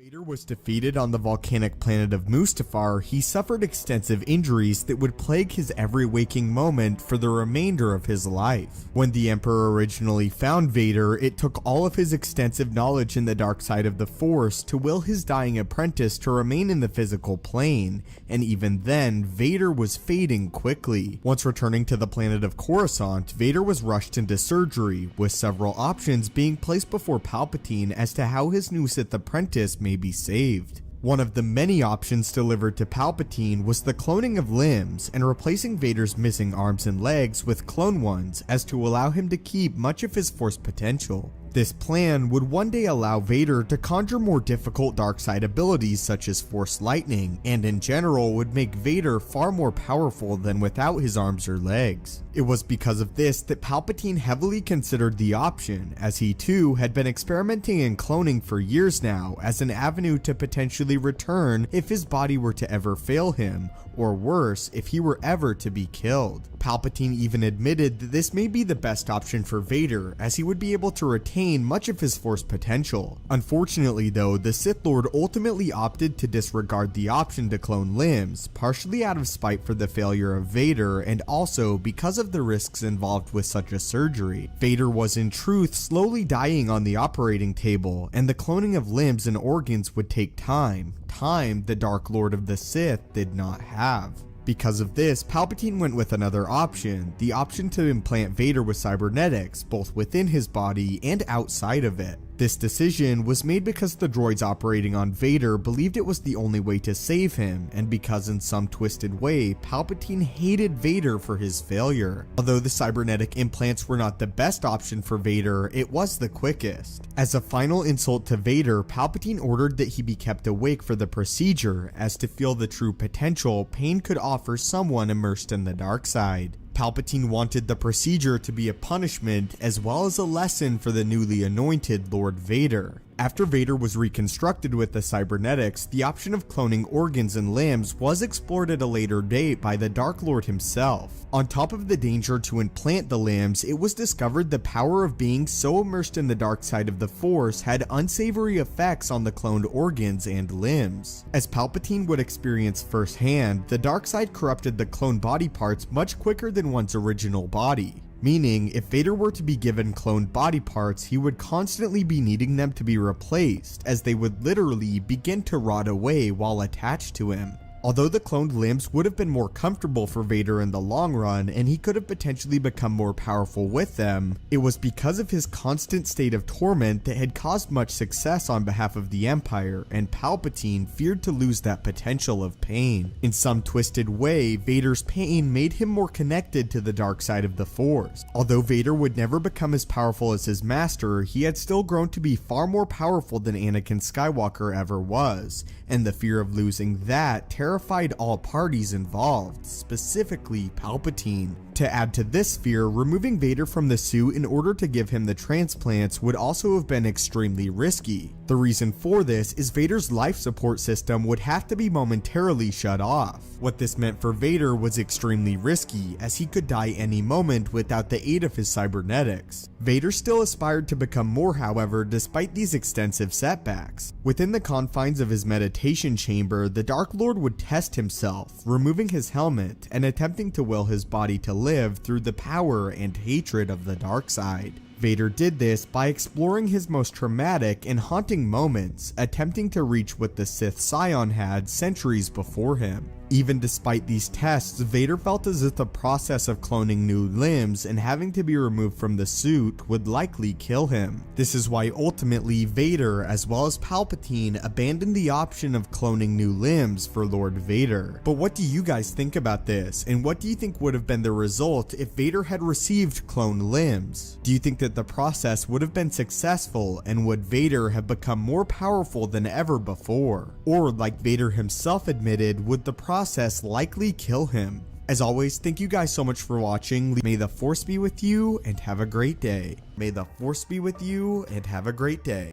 Vader was defeated on the volcanic planet of Mustafar, he suffered extensive injuries that would plague his every waking moment for the remainder of his life. When the Emperor originally found Vader, it took all of his extensive knowledge in the dark side of the Force to will his dying apprentice to remain in the physical plane, and even then, Vader was fading quickly. Once returning to the planet of Coruscant, Vader was rushed into surgery, with several options being placed before Palpatine as to how his new Sith apprentice may be saved. One of the many options delivered to Palpatine was the cloning of limbs and replacing Vader's missing arms and legs with clone ones as to allow him to keep much of his Force potential. This plan would one day allow Vader to conjure more difficult dark side abilities such as Force Lightning, and in general would make Vader far more powerful than without his arms or legs. It was because of this that Palpatine heavily considered the option, as he too had been experimenting in cloning for years now as an avenue to potentially return if his body were to ever fail him, or worse, if he were ever to be killed. Palpatine even admitted that this may be the best option for Vader, as he would be able to retain much of his Force potential. Unfortunately though, the Sith Lord ultimately opted to disregard the option to clone limbs, partially out of spite for the failure of Vader and also because of the risks involved with such a surgery. Vader was in truth slowly dying on the operating table, and the cloning of limbs and organs would take time the Dark Lord of the Sith did not have. Because of this, Palpatine went with another option, the option to implant Vader with cybernetics, both within his body and outside of it. This decision was made because the droids operating on Vader believed it was the only way to save him, and because in some twisted way, Palpatine hated Vader for his failure. Although the cybernetic implants were not the best option for Vader, it was the quickest. As a final insult to Vader, Palpatine ordered that he be kept awake for the procedure, as to feel the true potential pain could offer someone immersed in the dark side. Palpatine wanted the procedure to be a punishment as well as a lesson for the newly anointed Lord Vader. After Vader was reconstructed with the cybernetics, the option of cloning organs and limbs was explored at a later date by the Dark Lord himself. On top of the danger to implant the limbs, it was discovered the power of being so immersed in the dark side of the Force had unsavory effects on the cloned organs and limbs. As Palpatine would experience firsthand, the dark side corrupted the cloned body parts much quicker than one's original body. Meaning, if Vader were to be given cloned body parts, he would constantly be needing them to be replaced, as they would literally begin to rot away while attached to him. Although the cloned limbs would have been more comfortable for Vader in the long run, and he could have potentially become more powerful with them, it was because of his constant state of torment that had caused much success on behalf of the Empire, and Palpatine feared to lose that potential of pain. In some twisted way, Vader's pain made him more connected to the dark side of the Force. Although Vader would never become as powerful as his master, he had still grown to be far more powerful than Anakin Skywalker ever was, and the fear of losing that terrified all parties involved, specifically Palpatine. To add to this fear, removing Vader from the suit in order to give him the transplants would also have been extremely risky. The reason for this is Vader's life support system would have to be momentarily shut off. What this meant for Vader was extremely risky, as he could die any moment without the aid of his cybernetics. Vader still aspired to become more, however, despite these extensive setbacks. Within the confines of his meditation chamber, the Dark Lord would test himself, removing his helmet and attempting to will his body to live through the power and hatred of the dark side. Vader did this by exploring his most traumatic and haunting moments, attempting to reach what the Sith Scion had centuries before him. Even despite these tests, Vader felt as if the process of cloning new limbs and having to be removed from the suit would likely kill him. This is why ultimately Vader, as well as Palpatine, abandoned the option of cloning new limbs for Lord Vader. But what do you guys think about this, and what do you think would have been the result if Vader had received cloned limbs? Do you think that the process would have been successful, and would Vader have become more powerful than ever before? Or, like Vader himself admitted, would the process likely kill him? As always, thank you guys so much for watching. May the Force be with you and have a great day. May the Force be with you and have a great day.